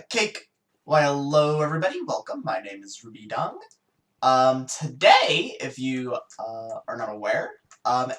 Cake! Why, hello everybody, welcome. My name is Rubydung. Today, if you are not aware,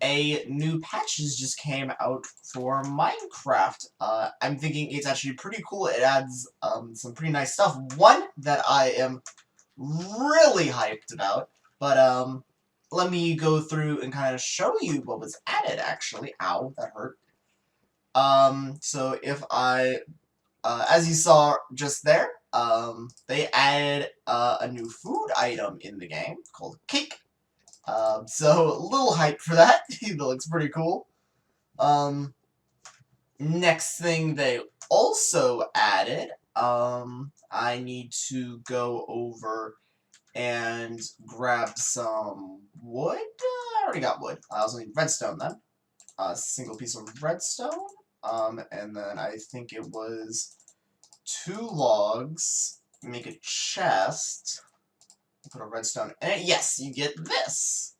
a new patches just came out for Minecraft. I'm thinking it's actually pretty cool. It adds some pretty nice stuff. One that I am really hyped about, but let me go through and kind of show you what was added actually. Ow, that hurt. So if I as you saw just there, they added a new food item in the game called cake. So a little hype for that. It looks pretty cool. Next thing they also added, I need to go over and grab some wood. I already got wood. I also need redstone then. A single piece of redstone. And then I think it was 2 logs, make a chest, put a redstone in it. Yes, you get this.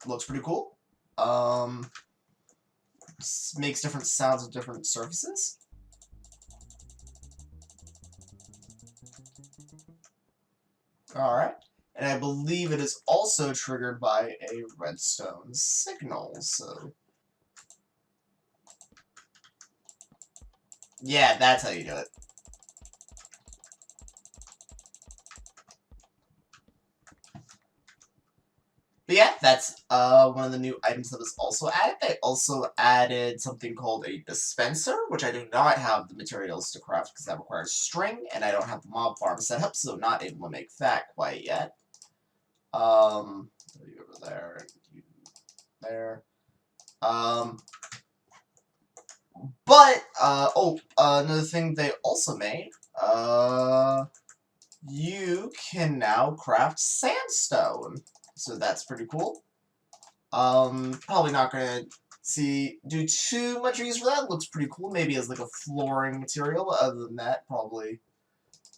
Looks pretty cool. Makes different sounds of different surfaces. Alright. And I believe it is also triggered by a redstone signal, so... yeah, that's how you do it. But yeah, that's one of the new items that was also added. They also added something called a dispenser, which I do not have the materials to craft because that requires string, and I don't have the mob farm set up, so not able to make that quite yet. You over there, and you there. Another thing they also made, you can now craft sandstone. So that's pretty cool. Probably not gonna do too much use for that. It looks pretty cool, maybe as like a flooring material, but other than that, probably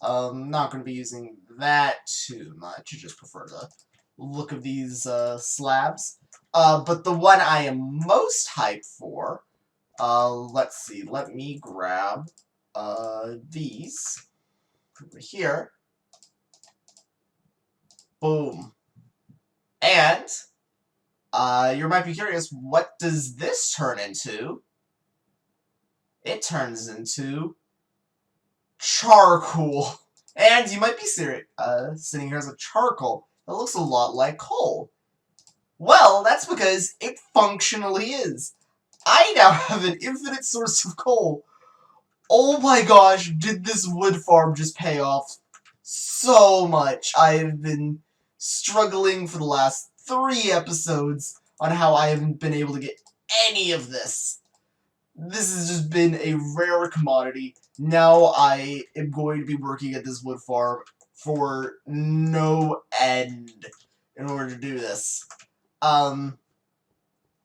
not gonna be using that too much. I just prefer the look of these slabs. But the one I am most hyped for, let's see, let me grab these over here. Boom. And you might be curious, what does this turn into? It turns into charcoal. And you might be sitting here as a charcoal. That looks a lot like coal. Well, that's because it functionally is. I now have an infinite source of coal. Oh my gosh, did this wood farm just pay off so much. I've been struggling for the last 3 episodes on how I haven't been able to get any of this. This has just been a rare commodity. Now I am going to be working at this wood farm for no end in order to do this.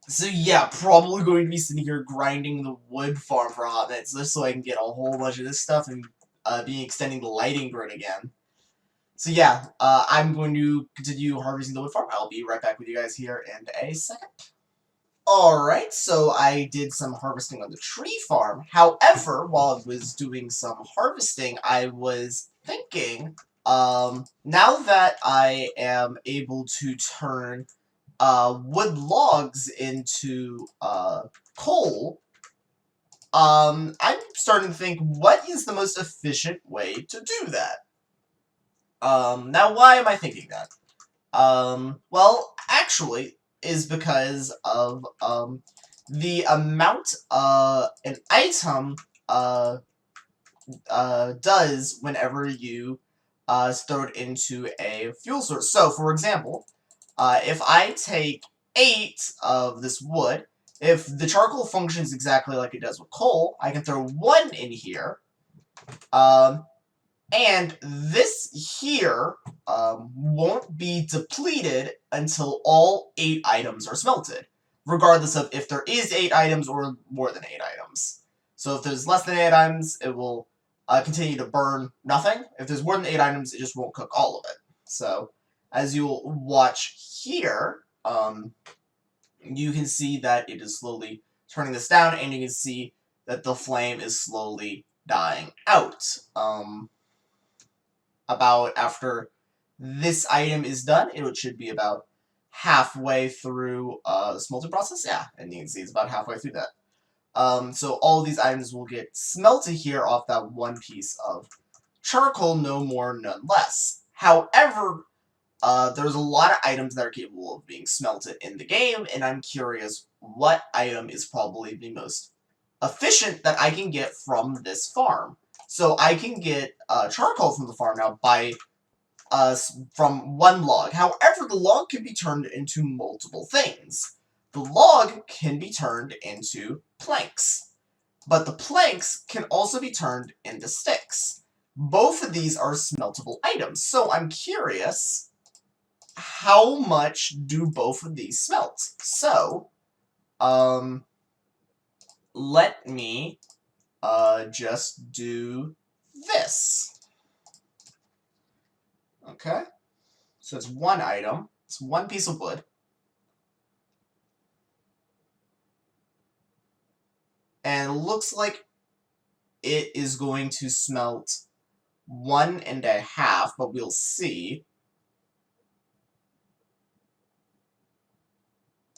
So yeah, probably going to be sitting here grinding the wood farm for a hot minute just so I can get a whole bunch of this stuff and be extending the lighting grid again. So yeah, I'm going to continue harvesting the wood farm. I'll be right back with you guys here in a second. Alright, so I did some harvesting on the tree farm. However, while I was doing some harvesting, I was thinking, now that I am able to turn wood logs into coal, I'm starting to think, what is the most efficient way to do that? Now why am I thinking that? Well, actually, is because of, the amount, an item, does whenever you, throw it into a fuel source. So, for example, if I take 8 of this wood, if the charcoal functions exactly like it does with coal, I can throw 1 in here, and this here won't be depleted until all 8 items are smelted, regardless of if there is 8 items or more than 8 items. So if there's less than 8 items, it will continue to burn nothing. If there's more than 8 items, it just won't cook all of it. So, as you'll watch here, you can see that it is slowly turning this down, and you can see that the flame is slowly dying out. About after this item is done, it should be about halfway through the smelting process. Yeah, and you can see it's about halfway through that. So all of these items will get smelted here off that one piece of charcoal, no more, none less. However, there's a lot of items that are capable of being smelted in the game, and I'm curious what item is probably the most efficient that I can get from this farm. So I can get charcoal from the farm now by from one log. However, the log can be turned into multiple things. The log can be turned into planks, but the planks can also be turned into sticks. Both of these are smeltable items, so I'm curious, how much do both of these smelt? So, let me just do this. Okay, so it's one item, it's one piece of wood. And it looks like it is going to smelt 1.5, but we'll see.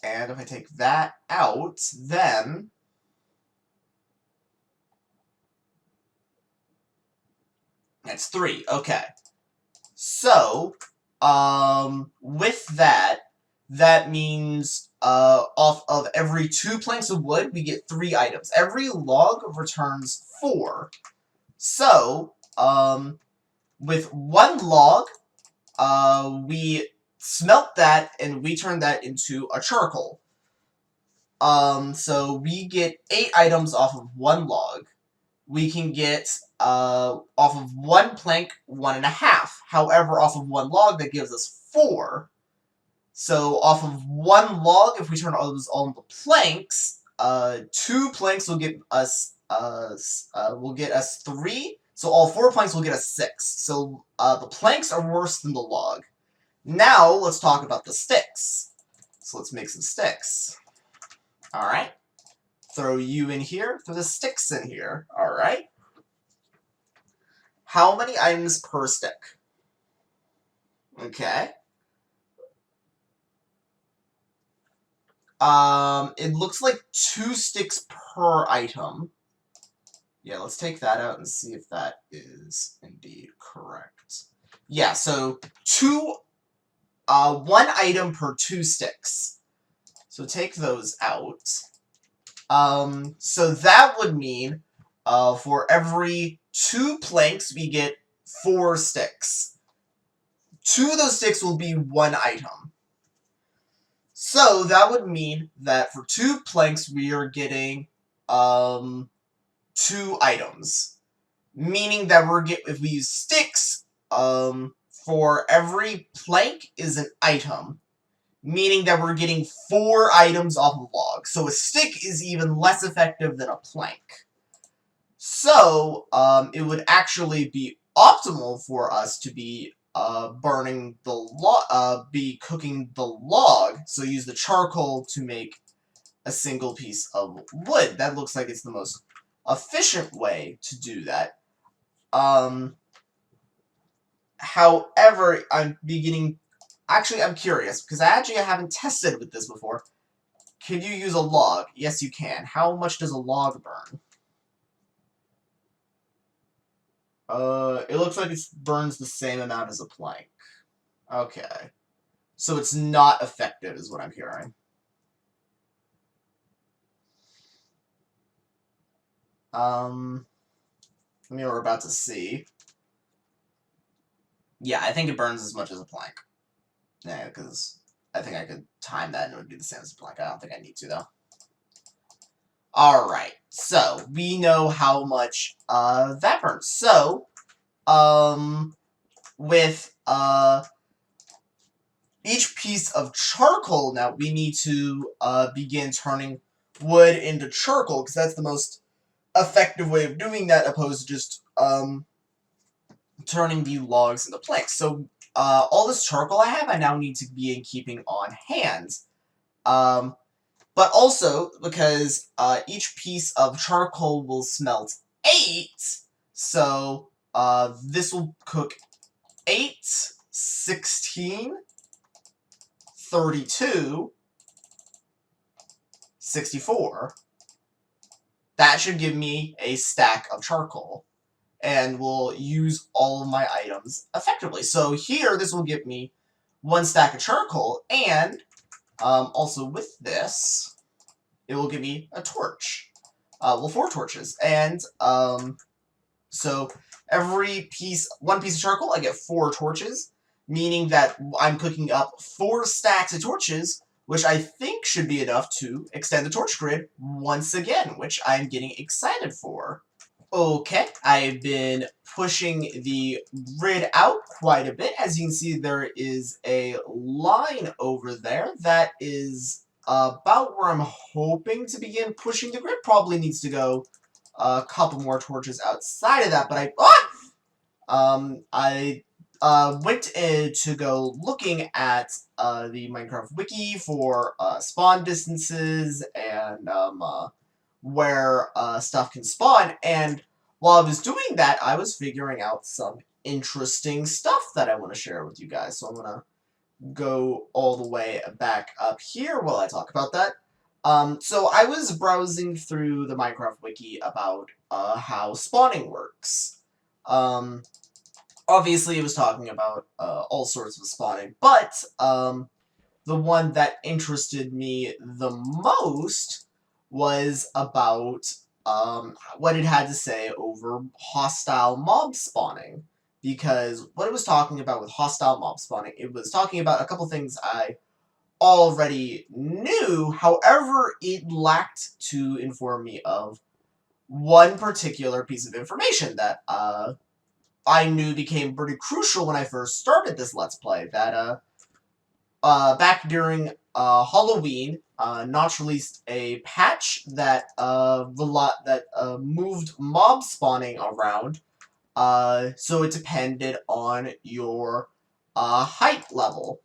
And if I take that out, then that's 3. Okay. So, with that, that means off of every 2 planks of wood, we get 3 items. Every log returns 4. So, with 1 log, we smelt that and we turn that into a charcoal. So we get 8 items off of 1 log. We can get off of 1 plank 1.5. However, off of 1 log, that gives us 4. So off of 1 log, if we turn all those all into planks, 2 planks will get us 3. So all 4 planks will get us 6. So the planks are worse than the log. Now let's talk about the sticks. So let's make some sticks. All right. Throw you in here. Throw the sticks in here. All right. How many items per stick? Okay. It looks like 2 sticks per item. Yeah, let's take that out and see if that is indeed correct. Yeah, so 1 item per 2 sticks. So take those out. So that would mean, for every 2 planks, we get 4 sticks. 2 of those sticks will be 1 item. So that would mean that for 2 planks, we are getting, 2 items. Meaning that if we use sticks, for every plank is an item. Meaning that we're getting 4 items off of log. So a stick is even less effective than a plank. So, it would actually be optimal for us to be cooking the log, so use the charcoal to make a single piece of wood. That looks like it's the most efficient way to do that. However, I'm curious, because I haven't tested with this before. Can you use a log? Yes, you can. How much does a log burn? It looks like it burns the same amount as a plank. Okay. So it's not effective, is what I'm hearing. I mean, we're about to see. Yeah, I think it burns as much as a plank. Yeah, because I think I could time that and it would be the same as a plank. I don't think I need to, though. Alright, so we know how much that burns. So, with each piece of charcoal, now we need to begin turning wood into charcoal, because that's the most effective way of doing that, opposed to just turning the logs into planks. So, all this charcoal I have, I now need to be in keeping on hand. But also, because each piece of charcoal will smelt 8, so this will cook 8, 16, 32, 64. That should give me a stack of charcoal, and will use all of my items effectively. So here, this will give me 1 stack of charcoal, and also with this, it will give me a torch. Well, 4 torches, and so every piece, 1 piece of charcoal, I get 4 torches, meaning that I'm cooking up 4 stacks of torches, which I think should be enough to extend the torch grid once again, which I'm getting excited for. Okay, I've been pushing the grid out quite a bit. As you can see, there is a line over there that is about where I'm hoping to begin pushing the grid. Probably needs to go a couple more torches outside of that, but I went to go looking at the Minecraft wiki for spawn distances and where stuff can spawn, and while I was doing that, I was figuring out some interesting stuff that I want to share with you guys. So I'm going to go all the way back up here while I talk about that. So I was browsing through the Minecraft wiki about how spawning works. Obviously, it was talking about all sorts of spawning, but the one that interested me the most was about what it had to say over hostile mob spawning. Because what it was talking about with hostile mob spawning, it was talking about a couple things I already knew, however, it lacked to inform me of one particular piece of information that I knew became pretty crucial when I first started this Let's Play, that back during Halloween, Notch released a patch that moved mob spawning around, so it depended on your height level.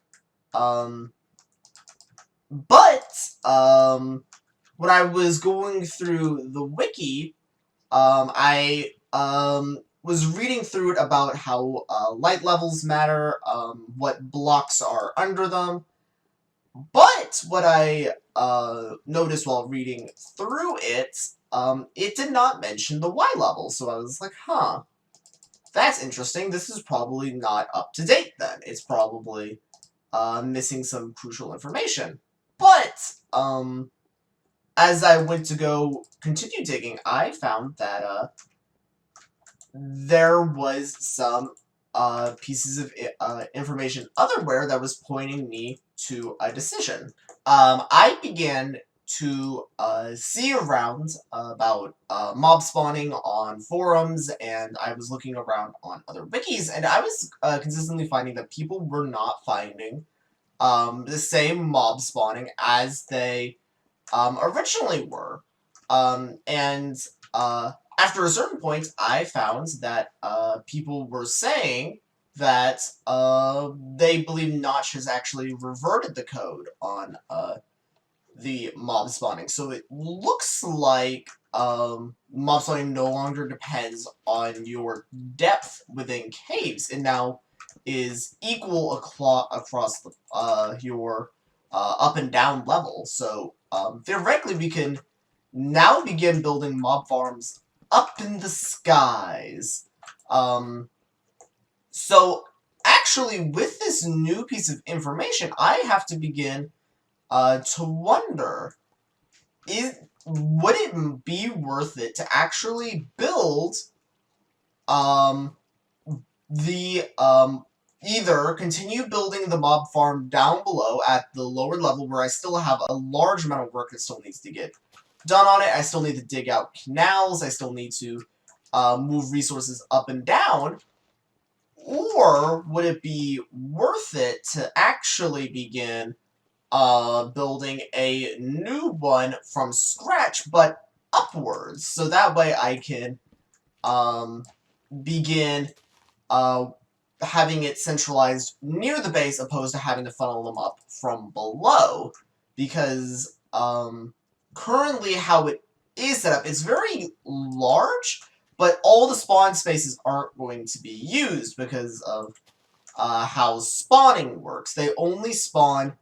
When I was going through the wiki, I was reading through it about how light levels matter, what blocks are under them. But what I noticed while reading through it, it did not mention the Y level. So I was like, huh, that's interesting. This is probably not up to date then. It's probably missing some crucial information. But as I went to go continue digging, I found that there was some pieces of information otherwhere that was pointing me to a decision. I began to see around about mob spawning on forums, and I was looking around on other wikis, and I was consistently finding that people were not finding the same mob spawning as they originally were. After a certain point, I found that people were saying that they believe Notch has actually reverted the code on the mob spawning. So it looks like mob spawning no longer depends on your depth within caves, and now is equal across the, your up and down level. So theoretically, we can now begin building mob farms up in the skies. So actually, with this new piece of information, I have to begin to wonder, would it be worth it to actually build either continue building the mob farm down below at the lower level where I still have a large amount of work that still needs to get done on it. I still need to dig out canals. I still need to move resources up and down. Or would it be worth it to actually begin building a new one from scratch, but upwards? So that way I can begin having it centralized near the base opposed to having to funnel them up from below, because currently how it is set up, it's very large, but all the spawn spaces aren't going to be used because of how spawning works. They only spawn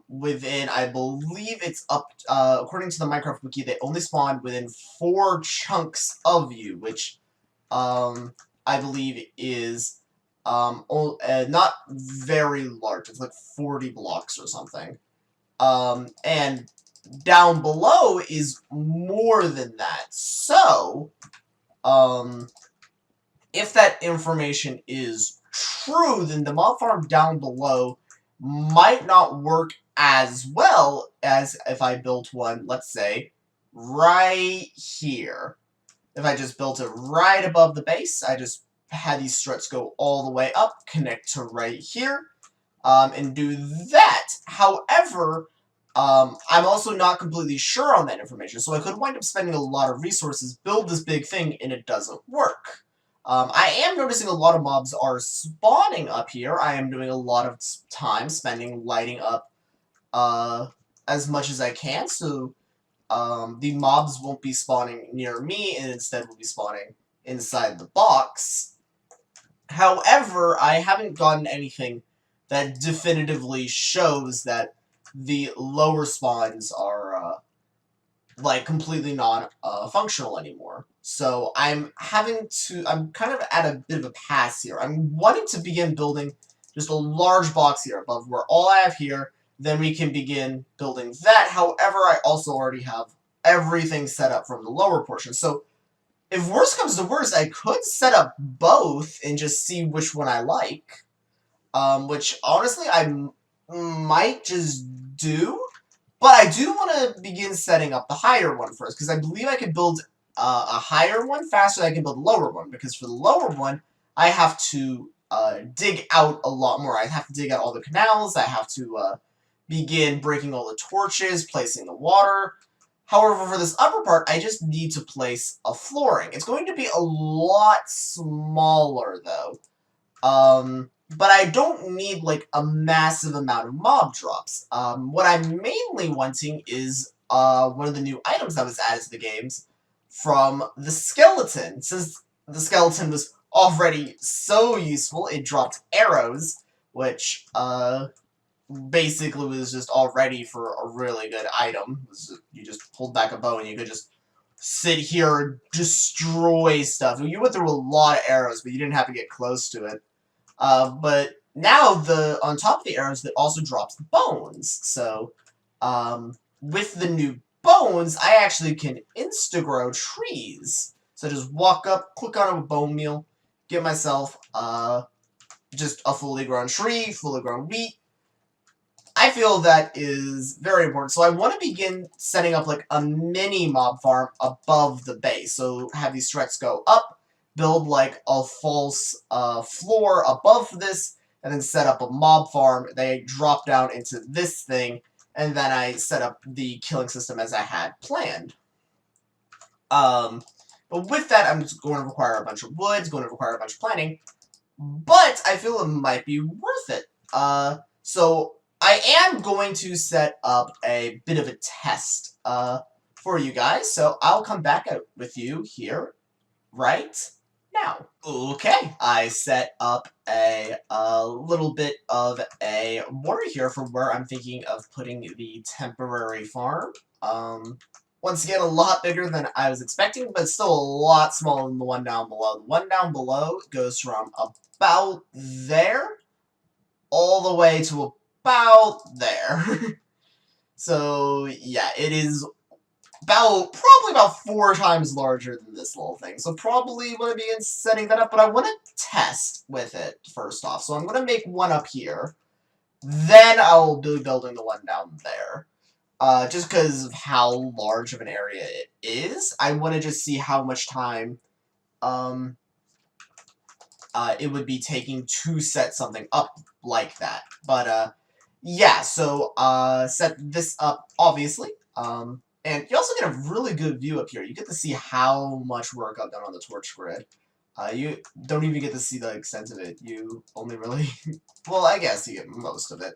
within, I believe it's up, according to the Minecraft wiki, they only spawn within 4 chunks of you, which I believe is not very large. It's like 40 blocks or something. And down below is more than that. So, if that information is true, then the mob farm down below might not work as well as if I built one, let's say, right here. If I just built it right above the base, I just had these struts go all the way up, connect to right here, and do that. However, I'm also not completely sure on that information, so I could wind up spending a lot of resources, build this big thing, and it doesn't work. I am noticing a lot of mobs are spawning up here. I am doing a lot of time spending lighting up as much as I can, so the mobs won't be spawning near me, and instead will be spawning inside the box. However, I haven't gotten anything that definitively shows that the lower spawns are, like, completely non-functional anymore. So I'm kind of at a bit of a pass here. I'm wanting to begin building just a large box here above where all I have here, then we can begin building that. However, I also already have everything set up from the lower portion. So if worse comes to worse, I could set up both and just see which one I like. Which, honestly, I might just do. But I do want to begin setting up the higher one first, because I believe I could build a higher one faster than I can build a lower one. Because for the lower one, I have to dig out a lot more. I have to dig out all the canals. I have to begin breaking all the torches, placing the water. However, for this upper part, I just need to place a flooring. It's going to be a lot smaller, though. But I don't need, like, a massive amount of mob drops. What I'm mainly wanting is, one of the new items that was added to the games from the skeleton. Since the skeleton was already so useful, it dropped arrows, which, basically was just already for a really good item. You just pulled back a bow and you could just sit here and destroy stuff. You went through a lot of arrows, but you didn't have to get close to it. But now, on top of the arrows, it also drops bones. So, with the new bones, I actually can insta-grow trees. So just walk up, click on a bone meal, get myself, just a fully grown tree, fully grown wheat. I feel that is very important. So I want to begin setting up, like, a mini mob farm above the base. So have these struts go up, build, like, a false floor above this, and then set up a mob farm. They drop down into this thing, and then I set up the killing system as I had planned. But with that, I'm just going to require a bunch of wood, it's going to require a bunch of planting, but I feel it might be worth it. So I am going to set up a bit of a test for you guys, so I'll come back with you here right now. Okay, I set up a little bit of a border here for where I'm thinking of putting the temporary farm. Once again, a lot bigger than I was expecting, but still a lot smaller than the one down below. The one down below goes from about there all the way to about there. So, yeah, it is probably about 4 times larger than this little thing. So probably want to begin setting that up, but I want to test with it first off. So I'm going to make one up here. Then I'll be building the one down there. Just because of how large of an area it is, I want to just see how much time it would be taking to set something up like that. But, yeah, so, set this up, obviously. And you also get a really good view up here. You get to see how much work I've done on the torch grid. You don't even get to see the extent of it. You only really... well, I guess you get most of it.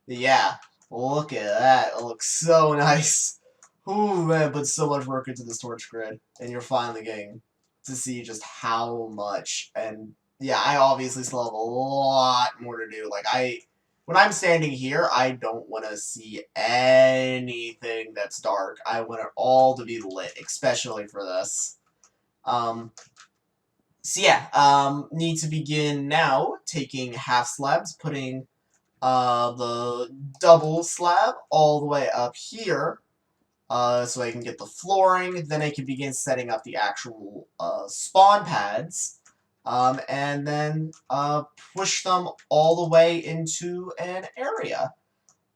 But yeah, look at that. It looks so nice. Ooh, man, put so much work into this torch grid. And you're finally getting to see just how much. And yeah, I obviously still have a lot more to do. Like, when I'm standing here, I don't want to see anything that's dark. I want it all to be lit, especially for this. So yeah, need to begin now taking half slabs, putting the double slab all the way up here, so I can get the flooring. Then I can begin setting up the actual spawn pads, and then push them all the way into an area,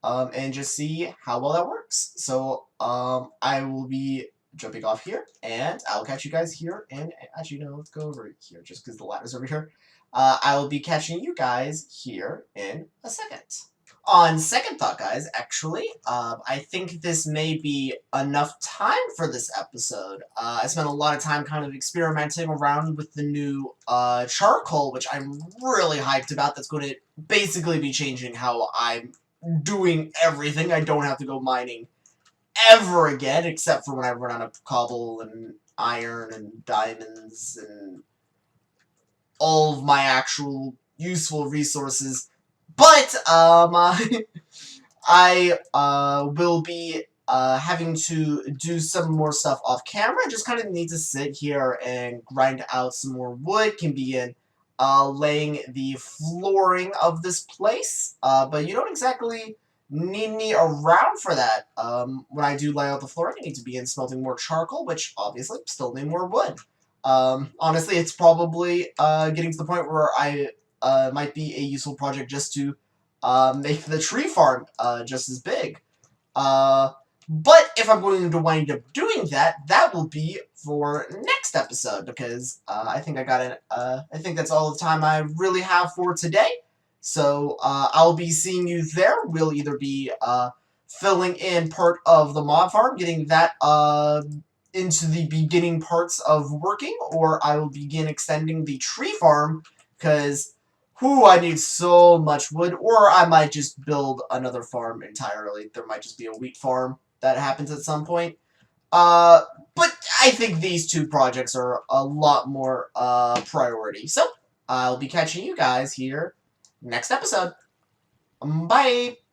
and just see how well that works. So I will be jumping off here, and I'll catch you guys here. And actually, no, let's go over here, just because the ladder's over here. I will be catching you guys here in a second. On second thought, guys, actually, I think this may be enough time for this episode. I spent a lot of time kind of experimenting around with the new charcoal, which I'm really hyped about. That's going to basically be changing how I'm doing everything. I don't have to go mining ever again, except for when I run out of cobble and iron and diamonds and all of my actual useful resources. But, I will be having to do some more stuff off camera. Just kind of need to sit here and grind out some more wood. Can begin laying the flooring of this place. But you don't exactly need me around for that. When I do lay out the flooring, I need to begin smelting more charcoal, which obviously still need more wood. Honestly, it's probably getting to the point where I might be a useful project just to make the tree farm just as big. But if I'm going to wind up doing that, that will be for next episode, because I think I think that's all the time I really have for today. So I'll be seeing you there. We'll either be filling in part of the mob farm, getting that into the beginning parts of working, or I will begin extending the tree farm, because I need so much wood, or I might just build another farm entirely. There might just be a wheat farm that happens at some point. But I think these two projects are a lot more priority. So, I'll be catching you guys here next episode. Bye!